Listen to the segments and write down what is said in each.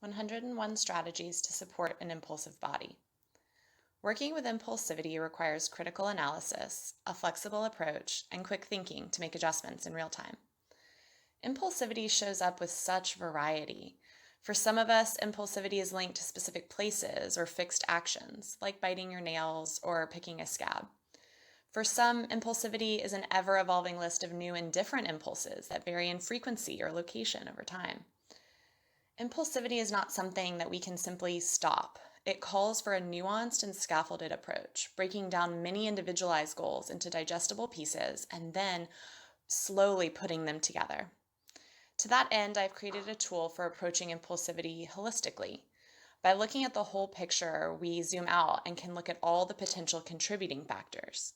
101 Strategies to Support an Impulsive Body. Working with impulsivity requires critical analysis, a flexible approach, and quick thinking to make adjustments in real time. Impulsivity shows up with such variety. For some of us, impulsivity is linked to specific places or fixed actions, like biting your nails or picking a scab. For some, impulsivity is an ever-evolving list of new and different impulses that vary in frequency or location over time. Impulsivity is not something that we can simply stop. It calls for a nuanced and scaffolded approach, breaking down many individualized goals into digestible pieces and then slowly putting them together. To that end, I've created a tool for approaching impulsivity holistically. By looking at the whole picture, we zoom out and can look at all the potential contributing factors.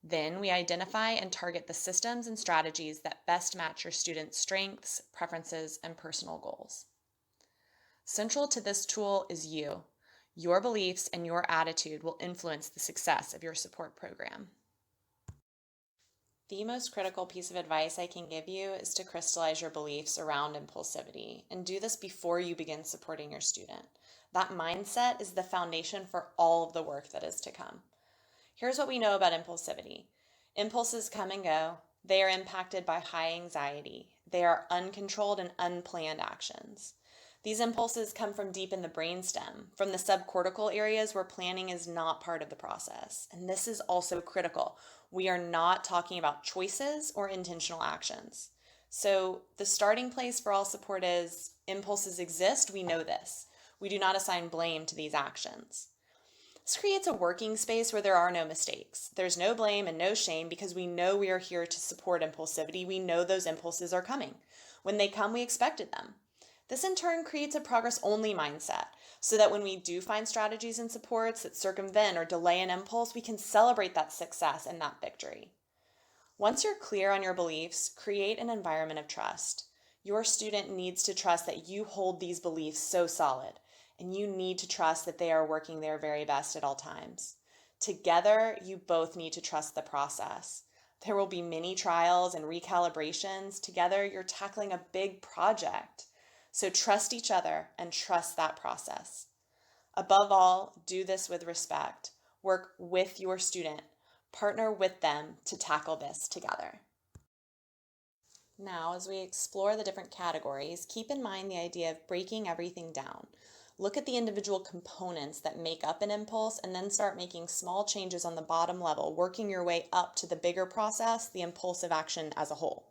Then we identify and target the systems and strategies that best match your students' strengths, preferences, and personal goals. Central to this tool is you. Your beliefs and your attitude will influence the success of your support program. The most critical piece of advice I can give you is to crystallize your beliefs around impulsivity and do this before you begin supporting your student. That mindset is the foundation for all of the work that is to come. Here's what we know about impulsivity. Impulses come and go. They are impacted by high anxiety. They are uncontrolled and unplanned actions. These impulses come from deep in the brainstem, from the subcortical areas where planning is not part of the process. And this is also critical. We are not talking about choices or intentional actions. So the starting place for all support is impulses exist. We know this. We do not assign blame to these actions. This creates a working space where there are no mistakes. There's no blame and no shame because we know we are here to support impulsivity. We know those impulses are coming. When they come, we expected them. This in turn creates a progress-only mindset so that when we do find strategies and supports that circumvent or delay an impulse, we can celebrate that success and that victory. Once you're clear on your beliefs, create an environment of trust. Your student needs to trust that you hold these beliefs so solid, and you need to trust that they are working their very best at all times. Together, you both need to trust the process. There will be many trials and recalibrations. Together, you're tackling a big project. So trust each other and trust that process. Above all, do this with respect. Work with your student. Partner with them to tackle this together. Now, as we explore the different categories, keep in mind the idea of breaking everything down. Look at the individual components that make up an impulse and then start making small changes on the bottom level, working your way up to the bigger process, the impulsive action as a whole.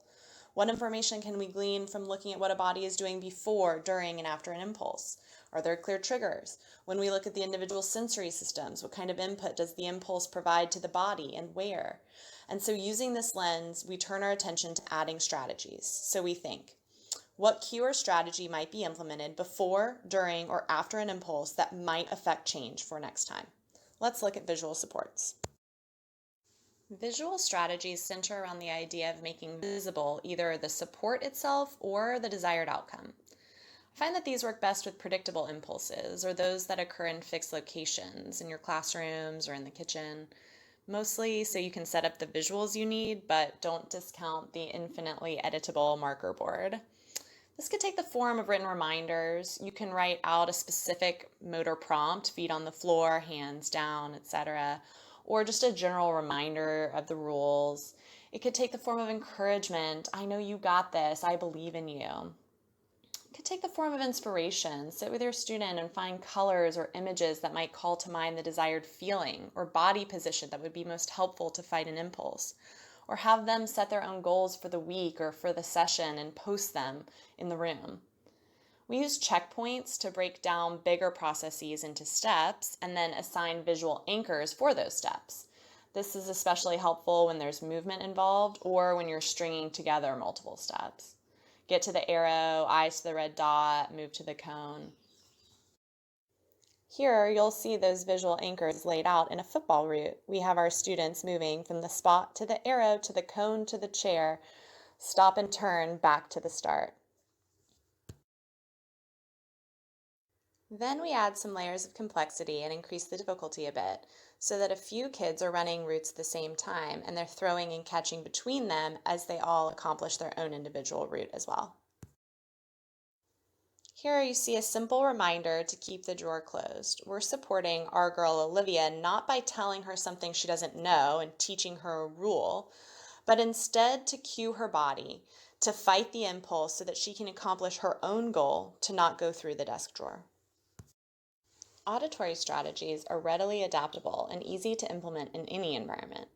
What information can we glean from looking at what a body is doing before, during, and after an impulse? Are there clear triggers? When we look at the individual sensory systems, what kind of input does the impulse provide to the body and where? And so using this lens, we turn our attention to adding strategies. So we think, what cue or strategy might be implemented before, during, or after an impulse that might affect change for next time? Let's look at visual supports. Visual strategies center around the idea of making visible either the support itself or the desired outcome. I find that these work best with predictable impulses or those that occur in fixed locations in your classrooms or in the kitchen, mostly so you can set up the visuals you need, but don't discount the infinitely editable marker board. This could take the form of written reminders. You can write out a specific motor prompt, feet on the floor, hands down, etc., or just a general reminder of the rules. It could take the form of encouragement. I know you got this. I believe in you. It could take the form of inspiration. Sit with your student and find colors or images that might call to mind the desired feeling or body position that would be most helpful to fight an impulse. Or have them set their own goals for the week or for the session and post them in the room. We use checkpoints to break down bigger processes into steps and then assign visual anchors for those steps. This is especially helpful when there's movement involved or when you're stringing together multiple steps. Get to the arrow, eyes to the red dot, move to the cone. Here you'll see those visual anchors laid out in a football route. We have our students moving from the spot to the arrow to the cone to the chair, stop and turn back to the start. Then we add some layers of complexity and increase the difficulty a bit so that a few kids are running routes at the same time and they're throwing and catching between them as they all accomplish their own individual route as well. Here you see a simple reminder to keep the drawer closed. We're supporting our girl Olivia not by telling her something she doesn't know and teaching her a rule, but instead to cue her body to fight the impulse so that she can accomplish her own goal to not go through the desk drawer. Auditory strategies are readily adaptable and easy to implement in any environment.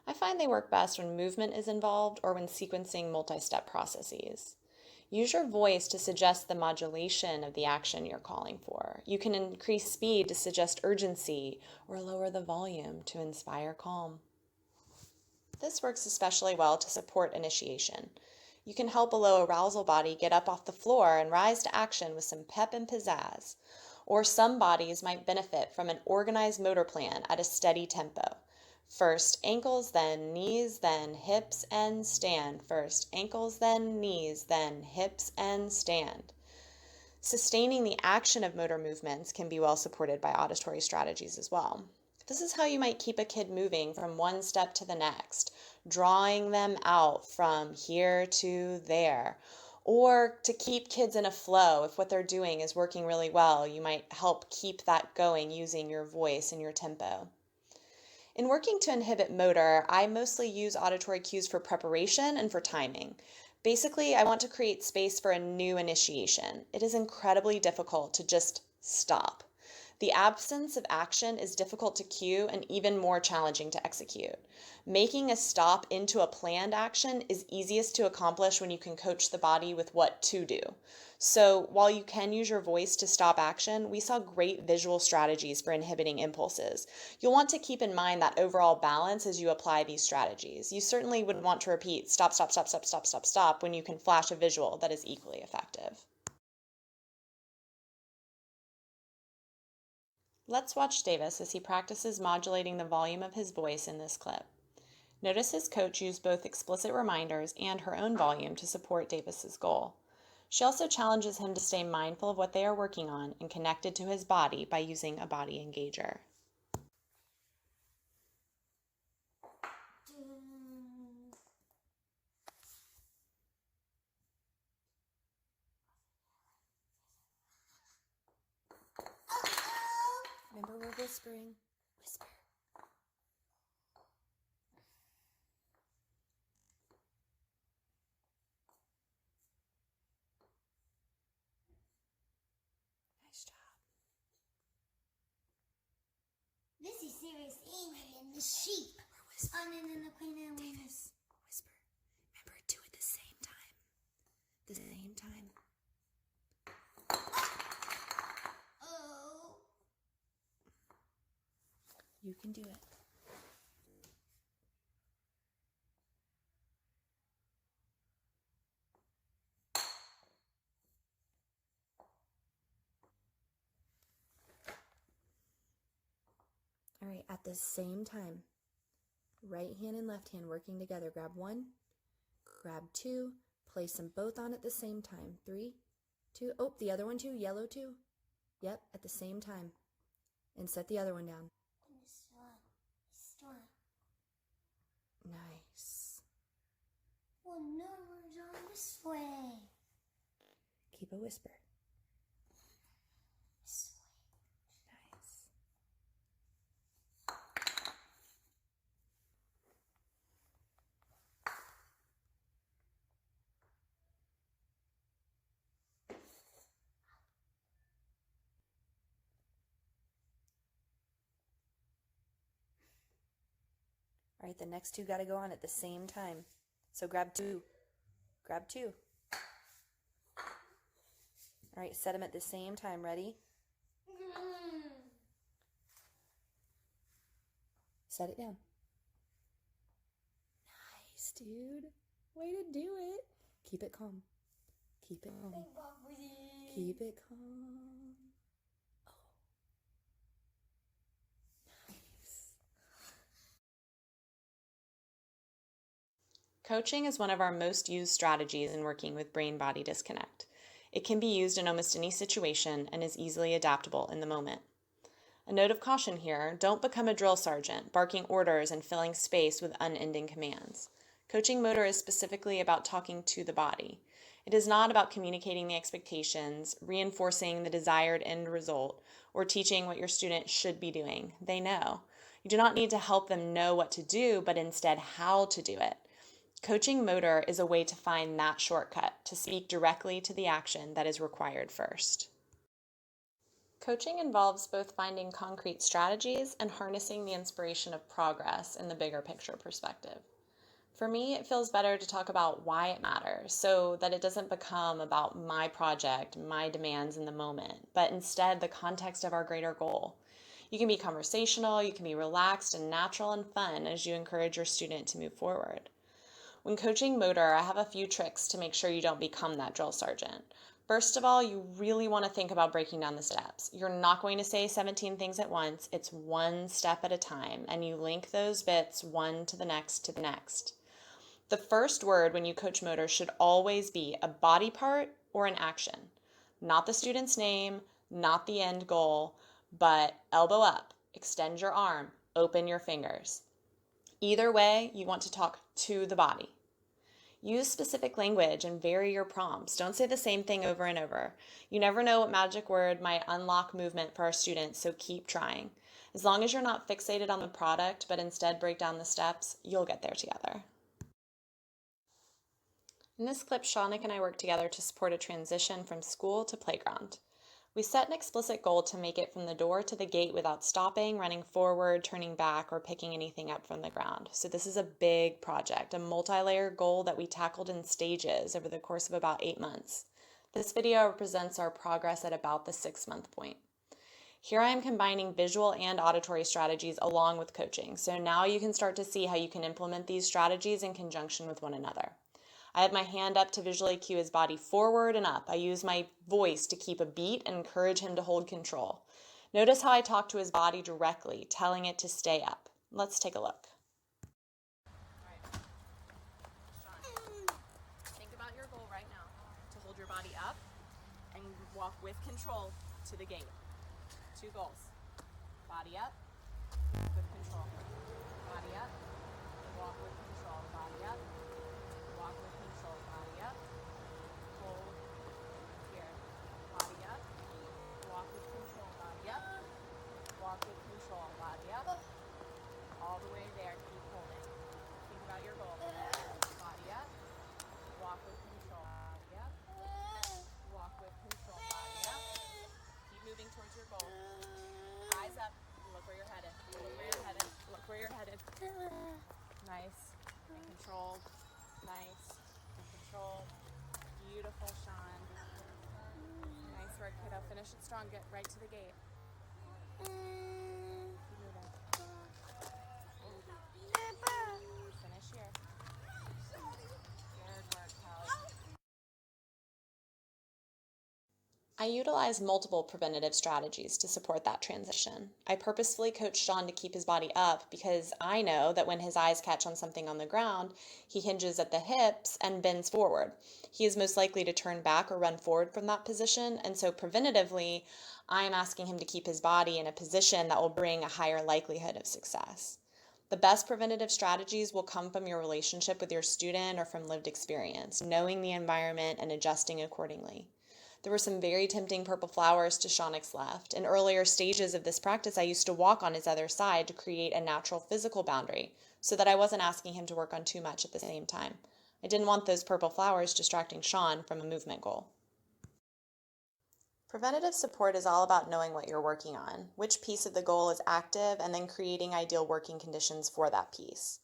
I find they work best when movement is involved or when sequencing multi-step processes. Use your voice to suggest the modulation of the action you're calling for. You can increase speed to suggest urgency or lower the volume to inspire calm. This works especially well to support initiation. You can help a low arousal body get up off the floor and rise to action with some pep and pizzazz. Or some bodies might benefit from an organized motor plan at a steady tempo. First ankles, then knees, then hips, and stand. First ankles, then knees, then hips, and stand. Sustaining the action of motor movements can be well supported by auditory strategies as well. This is how you might keep a kid moving from one step to the next, drawing them out from here to there. Or to keep kids in a flow, if what they're doing is working really well, you might help keep that going using your voice and your tempo. In working to inhibit motor, I mostly use auditory cues for preparation and for timing. Basically, I want to create space for a new initiation. It is incredibly difficult to just stop. The absence of action is difficult to cue and even more challenging to execute. Making a stop into a planned action is easiest to accomplish when you can coach the body with what to do. So while you can use your voice to stop action, we saw great visual strategies for inhibiting impulses. You'll want to keep in mind that overall balance as you apply these strategies. You certainly would want to repeat stop, stop, stop, stop, stop, stop, stop when you can flash a visual that is equally effective. Let's watch Davis as he practices modulating the volume of his voice in this clip. Notice his coach used both explicit reminders and her own volume to support Davis's goal. She also challenges him to stay mindful of what they are working on and connected to his body by using a body engager. Remember, we're whispering. Whisper. Nice job. This is serious Amy and the sheep. We're whispering. And then the queen and Davis, whisper. Remember, do it the same time. The same time. Oh. You can do it. All right, at the same time, right hand and left hand working together. Grab one, grab two, place them both on at the same time. 3, 2, oh, the other one too, yellow too. Yep, at the same time. And set the other one down. And this one. Nice. Well, no, we're going this way. Keep a whisper. This way. Nice. All right, the next two got to go on at the same time. So grab two. Grab two. All right, set them at the same time. Ready? Set it down. Nice, dude. Way to do it. Keep it calm. Keep it calm. Keep it calm. Oh. Nice. Coaching is one of our most used strategies in working with brain-body disconnect. It can be used in almost any situation and is easily adaptable in the moment. A note of caution here, don't become a drill sergeant, barking orders and filling space with unending commands. Coaching motor is specifically about talking to the body. It is not about communicating the expectations, reinforcing the desired end result, or teaching what your student should be doing. They know. You do not need to help them know what to do, but instead how to do it. Coaching motor is a way to find that shortcut, to speak directly to the action that is required first. Coaching involves both finding concrete strategies and harnessing the inspiration of progress in the bigger picture perspective. For me, it feels better to talk about why it matters so that it doesn't become about my project, my demands in the moment, but instead the context of our greater goal. You can be conversational, you can be relaxed and natural and fun as you encourage your student to move forward. When coaching motor, I have a few tricks to make sure you don't become that drill sergeant. First of all, you really want to think about breaking down the steps. You're not going to say 17 things at once. It's one step at a time, and you link those bits one to the next to the next. The first word when you coach motor should always be a body part or an action. Not the student's name, not the end goal, but elbow up, extend your arm, open your fingers. Either way, you want to talk to the body. Use specific language and vary your prompts. Don't say the same thing over and over. You never know what magic word might unlock movement for our students, so keep trying. As long as you're not fixated on the product, but instead break down the steps, you'll get there together. In this clip, Shaunik and I worked together to support a transition from school to playground. We set an explicit goal to make it from the door to the gate without stopping, running forward, turning back, or picking anything up from the ground. So this is a big project, a multi-layer goal that we tackled in stages over the course of about 8 months. This video represents our progress at about the 6-month point. Here I am combining visual and auditory strategies along with coaching. So now you can start to see how you can implement these strategies in conjunction with one another. I have my hand up to visually cue his body forward and up. I use my voice to keep a beat and encourage him to hold control. Notice how I talk to his body directly, telling it to stay up. Let's take a look. All right. Sean, think about your goal right now, to hold your body up and walk with control to the gate. 2 goals. Body up, with control. Body up, walk with control. Body up. Walk with control, body up, hold here, body up, walk with control, body up, walk with control, body up, all the way there, keep holding. Think about your goal. Body up, walk with control, body up, walk with control, body up, keep moving towards your goal. Eyes up, look where you're headed, look where you're headed, look where you're headed. Nice, and controlled. Nice and controlled. Beautiful, Sean. Nice work, kiddo. Finish it strong. Get right to the gate. Keep moving. Finish here. Good work, Callie. I utilize multiple preventative strategies to support that transition. I purposefully coach Sean to keep his body up because I know that when his eyes catch on something on the ground, he hinges at the hips and bends forward. He is most likely to turn back or run forward from that position, and so preventatively, I am asking him to keep his body in a position that will bring a higher likelihood of success. The best preventative strategies will come from your relationship with your student or from lived experience, knowing the environment and adjusting accordingly. There were some very tempting purple flowers to Shaunik's left. In earlier stages of this practice, I used to walk on his other side to create a natural physical boundary so that I wasn't asking him to work on too much at the same time. I didn't want those purple flowers distracting Sean from a movement goal. Preventative support is all about knowing what you're working on, which piece of the goal is active, and then creating ideal working conditions for that piece.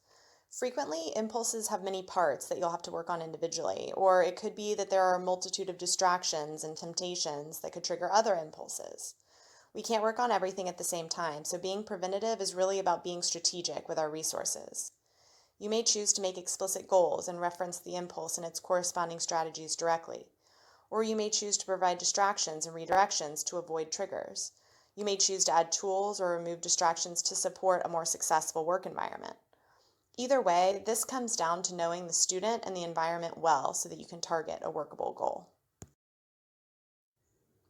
Frequently, impulses have many parts that you'll have to work on individually, or it could be that there are a multitude of distractions and temptations that could trigger other impulses. We can't work on everything at the same time, so being preventative is really about being strategic with our resources. You may choose to make explicit goals and reference the impulse and its corresponding strategies directly, or you may choose to provide distractions and redirections to avoid triggers. You may choose to add tools or remove distractions to support a more successful work environment. Either way, this comes down to knowing the student and the environment well so that you can target a workable goal.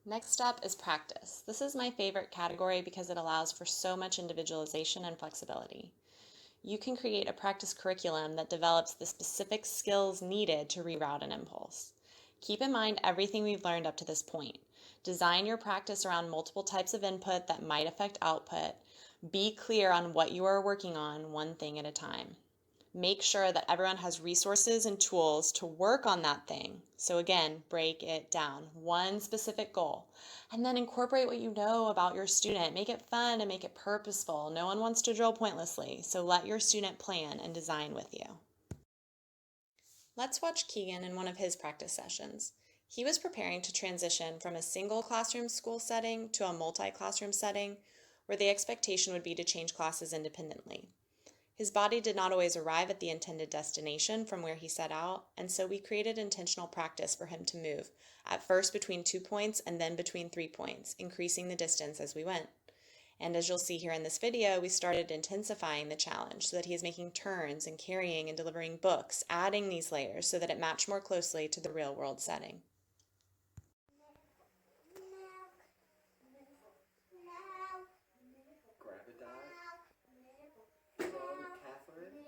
Next up is practice. This is my favorite category because it allows for so much individualization and flexibility. You can create a practice curriculum that develops the specific skills needed to reroute an impulse. Keep in mind everything we've learned up to this point. Design your practice around multiple types of input that might affect output. Be clear on what you are working on, one thing at a time. Make sure that everyone has resources and tools to work on that thing. So again, break it down. One specific goal. And then incorporate what you know about your student. Make it fun and make it purposeful. No one wants to drill pointlessly, so let your student plan and design with you. Let's watch Keegan in one of his practice sessions. He was preparing to transition from a single classroom school setting to a multi-classroom setting where the expectation would be to change classes independently. His body did not always arrive at the intended destination from where he set out, and so we created intentional practice for him to move, at first between 2 points and then between 3 points, increasing the distance as we went. And as you'll see here in this video, we started intensifying the challenge so that he is making turns and carrying and delivering books, adding these layers so that it matched more closely to the real world setting. Grab a dot. From Katherine.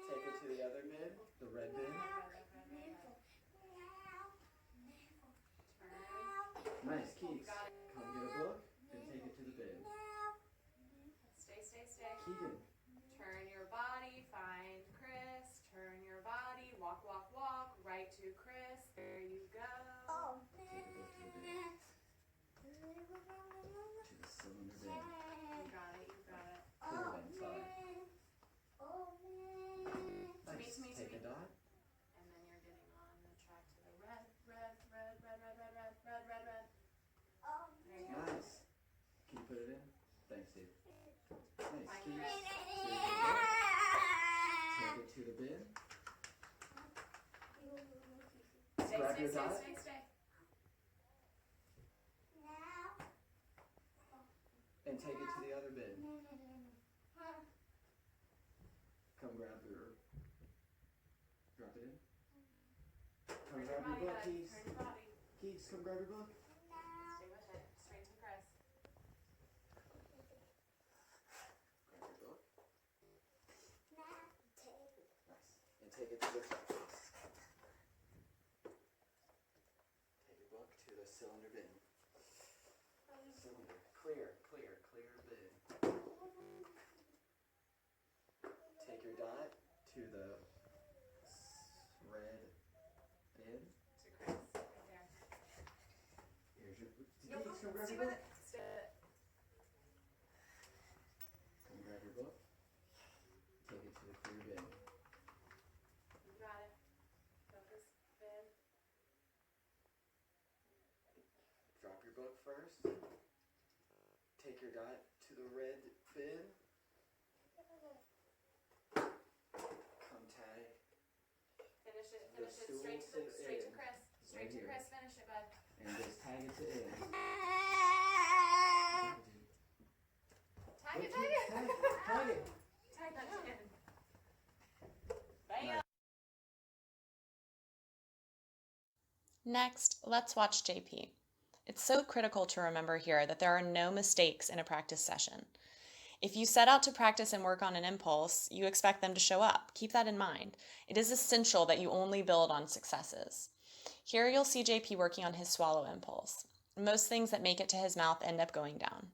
Take it to the other bin, the red bin. Nice, Keeks. Come get a book and take it to the bin. Stay. Keegan. Turn your body, find Chris. Turn your body, walk. Right to Chris. There you go. Take a book to the bin. To the cylinder bin. You got it. Clear one side. Nice. To me. Take a dot. And then you're getting on the track to the red. There you go. Nice. Can you put it in? Thanks, Steve. Nice, Find Keeks. Chris. Take it to the bin. Stay. Grab your dot. And take it to the other bin. Come grab your... Drop it in. Come grab your book, Keeks. Turn your body. Keeks, come grab your book. Stay with it. Straight to Chris. Grab your book. Nice. And take it to the... Take your book to the cylinder bin. Cylinder. Clear bin. Take your dot to the red bin. To Chris. Right there. Here's your... Nope. Keeks, come grab Stay your with book. it. Stay with it. Come grab your book. Take it to the clear bin. You got it. Focus. Bin. Drop your book first. Take your dot to the red bin. Come tag. Finish it. The Straight stool to to in. Chris. Straight to here. Chris. Finish it, bud. And just tag it to in. Tag it. Tag it. Tag that to in. Nice. Next, let's watch JP. It's so critical to remember here that there are no mistakes in a practice session. If you set out to practice and work on an impulse, you expect them to show up. Keep that in mind. It is essential that you only build on successes. Here you'll see JP working on his swallow impulse. Most things that make it to his mouth end up going down.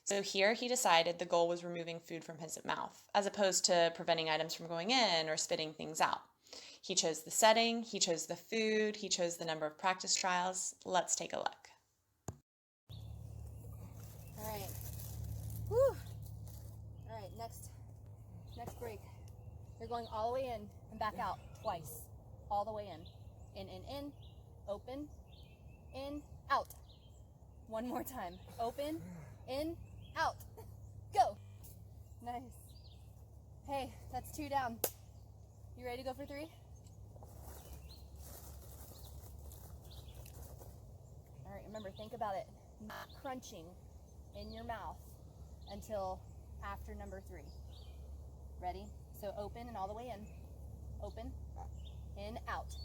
So here he decided the goal was removing food from his mouth, as opposed to preventing items from going in or spitting things out. He chose the setting, he chose the food, he chose the number of practice trials. Let's take a look. All right. Whew. All right, next break. You're going all the way in and back out twice. All the way in. In, open, in, out. One more time. Open, in, out. Go. Nice. Hey, that's 2 down. You ready to go for 3? All right, remember, think about it. Not crunching in your mouth until after number 3. Ready? So open and all the way in. Open, in, out.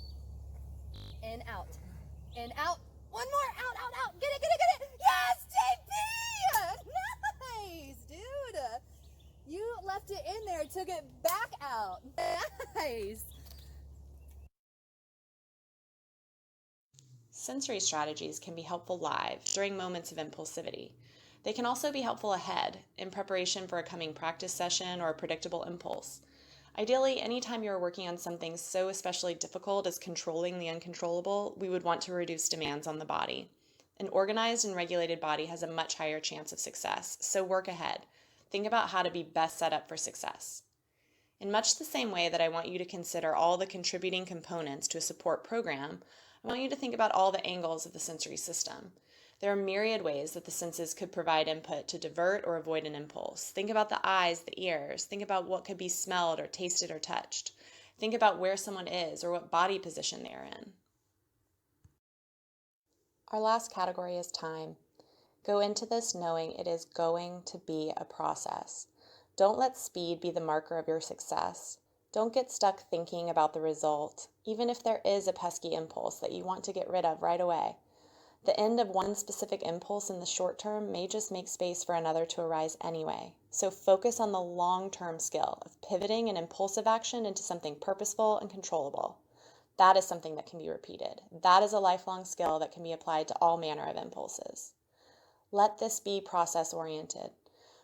In, out. In, out. One more. Out. Get it. Yes, JP! Nice, dude. You left it in there, took it sensory strategies can be helpful live during moments of impulsivity. They can also be helpful ahead in preparation for a coming practice session or a predictable impulse. Ideally, anytime you are working on something so especially difficult as controlling the uncontrollable, we would want to reduce demands on the body. An organized and regulated body has a much higher chance of success, so work ahead. Think about how to be best set up for success. In much the same way that I want you to consider all the contributing components to a support program, I want you to think about all the angles of the sensory system. There are myriad ways that the senses could provide input to divert or avoid an impulse. Think about the eyes, the ears. Think about what could be smelled or tasted or touched. Think about where someone is or what body position they are in. Our last category is time. Go into this knowing it is going to be a process. Don't let speed be the marker of your success. Don't get stuck thinking about the result, even if there is a pesky impulse that you want to get rid of right away. The end of one specific impulse in the short term may just make space for another to arise anyway. So focus on the long-term skill of pivoting an impulsive action into something purposeful and controllable. That is something that can be repeated. That is a lifelong skill that can be applied to all manner of impulses. Let this be process-oriented.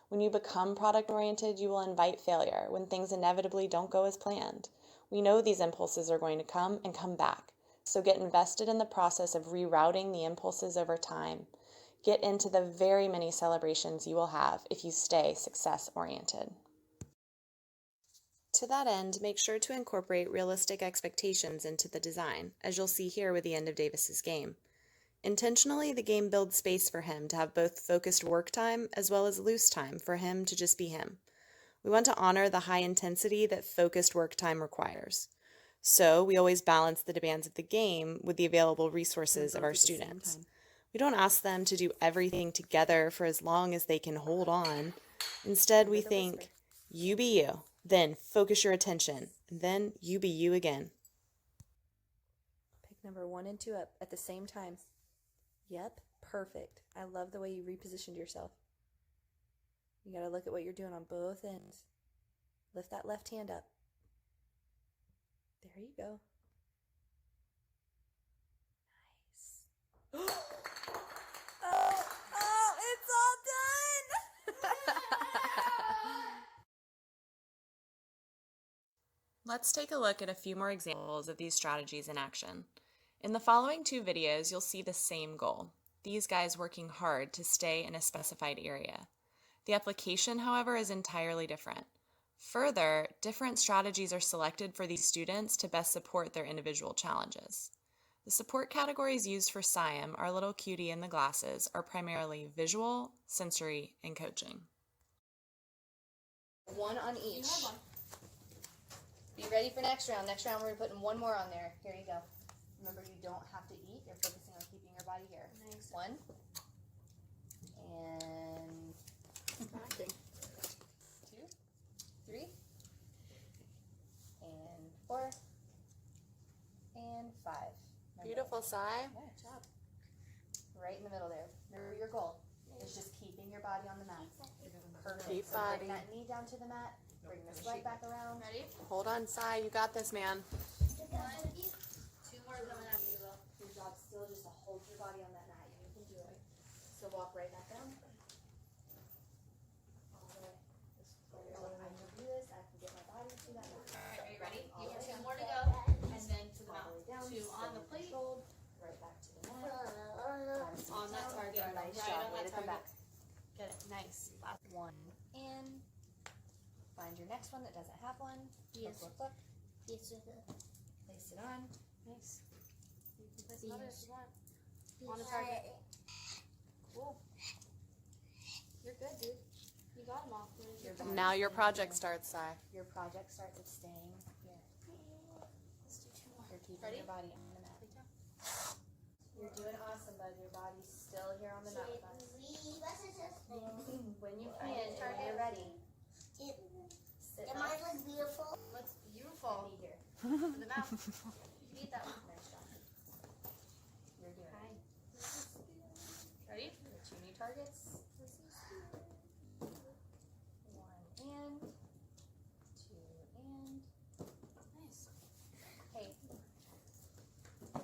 When you become product-oriented, you will invite failure when things inevitably don't go as planned. We know these impulses are going to come and come back. So get invested in the process of rerouting the impulses over time. Get into the very many celebrations you will have if you stay success-oriented. To that end, make sure to incorporate realistic expectations into the design, as you'll see here with the end of Davis's game. Intentionally, the game builds space for him to have both focused work time as well as loose time for him to just be him. We want to honor the high intensity that focused work time requires. So we always balance the demands of the game with the available resources of our students. We don't ask them to do everything together for as long as they can hold on. Instead, we think, you be you, then focus your attention, and then you be you again. Pick number 1 and 2 up at the same time. Yep, perfect. I love the way you repositioned yourself. You gotta look at what you're doing on both ends. Lift that left hand up. There you go. Nice. Oh, it's all done! Let's take a look at a few more examples of these strategies in action. In the following 2 videos, you'll see the same goal. These guys working hard to stay in a specified area. The application, however, is entirely different. Further, different strategies are selected for these students to best support their individual challenges. The support categories used for SIAM, our little cutie in the glasses, are primarily visual, sensory, and coaching. 1 on each. Be ready for next round. Next round, we're putting 1 more on there. Here you go. Remember, you don't have to eat. You're focusing on keeping your body here. Nice. 1. And 2, 3. And 4. And 5. Beautiful, Sai. Good job. Right in the middle there. Remember your goal. It's just keeping your body on the mat. Perfect. Keep So body. bring that knee down to the mat. Bring this leg back around. Ready? Hold on, Sai. You got this, man. 2 more coming after you, though. Your job still just to hold your body on that mat. You can do it. So walk right back down. All the way. I can do this. I can get my body to that mat. Alright, are you ready? You have 2 more to go. And then to the All the way down. mountain. 2 on the plate. Controlled. Right back to the mat. On that target. Nice Right job. on Way that to come target. back. Get it. Nice. Last 1 in. Find your next one that doesn't have one. Yes. Look. Place it on. Nice. You can place another if you want. On the target. Cool. You're good, dude. You got them all. Your body Now your staying project here. starts, Sai. Your project starts with staying here. Let's do 2 more. You're keeping Ready? your body on the mat. You're doing awesome, bud. Your body's still here on the mat with us. When you can, and when you're ready, sit Am up. I look beautiful? Looks beautiful. Knee here. For the mouth. You can eat that one. Nice job. You're doing it. Ready? Your 2 knee targets. 1 and 2 and. Nice. Hey,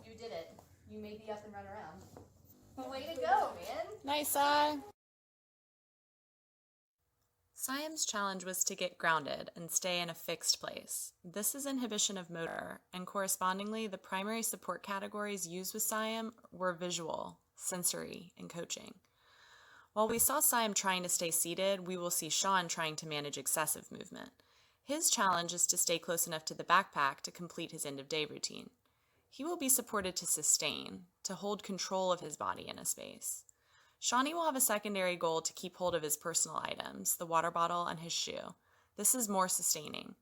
you did it. You may be up and run around. Way to go, man. Nice, Sai. Siam's challenge was to get grounded and stay in a fixed place. This is inhibition of motor, and correspondingly, the primary support categories used with Siam were visual, sensory, and coaching. While we saw Siam trying to stay seated, we will see Sean trying to manage excessive movement. His challenge is to stay close enough to the backpack to complete his end-of-day routine. He will be supported to sustain, to hold control of his body in a space. Shawnee will have a secondary goal to keep hold of his personal items, the water bottle and his shoe. This is more sustaining.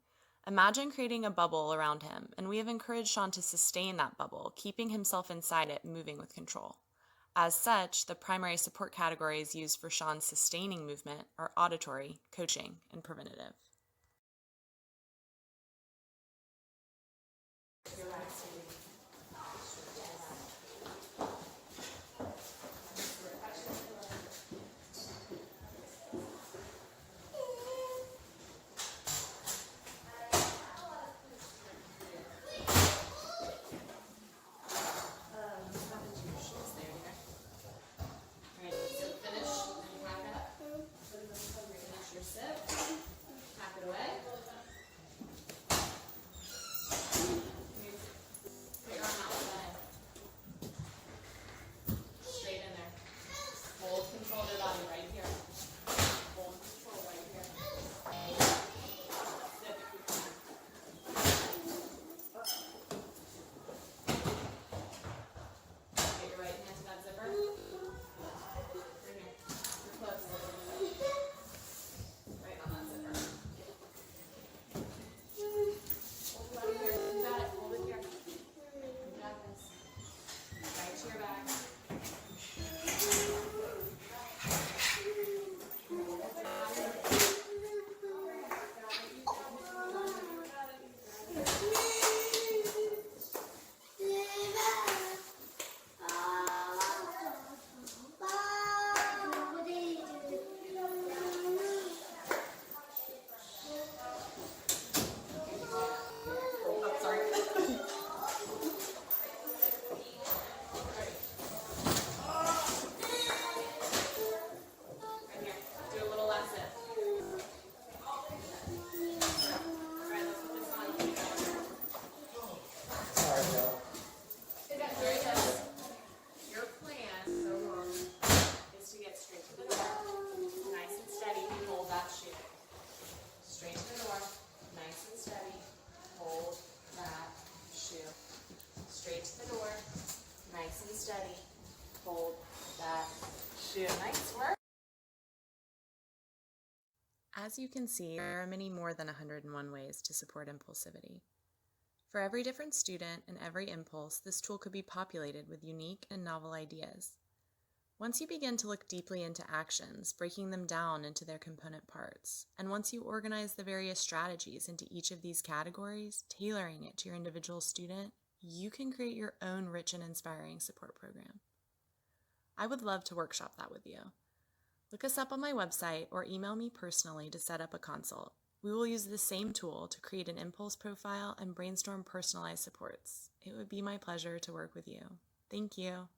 Imagine creating a bubble around him, and we have encouraged Sean to sustain that bubble, keeping himself inside it, moving with control. As such, the primary support categories used for Sean's sustaining movement are auditory, coaching, and preventative. Nice work. As you can see, there are many more than 101 ways to support impulsivity. For every different student and every impulse, this tool could be populated with unique and novel ideas. Once you begin to look deeply into actions, breaking them down into their component parts, and once you organize the various strategies into each of these categories, tailoring it to your individual student, you can create your own rich and inspiring support program. I would love to workshop that with you. Look us up on my website or email me personally to set up a consult. We will use the same tool to create an impulse profile and brainstorm personalized supports. It would be my pleasure to work with you. Thank you.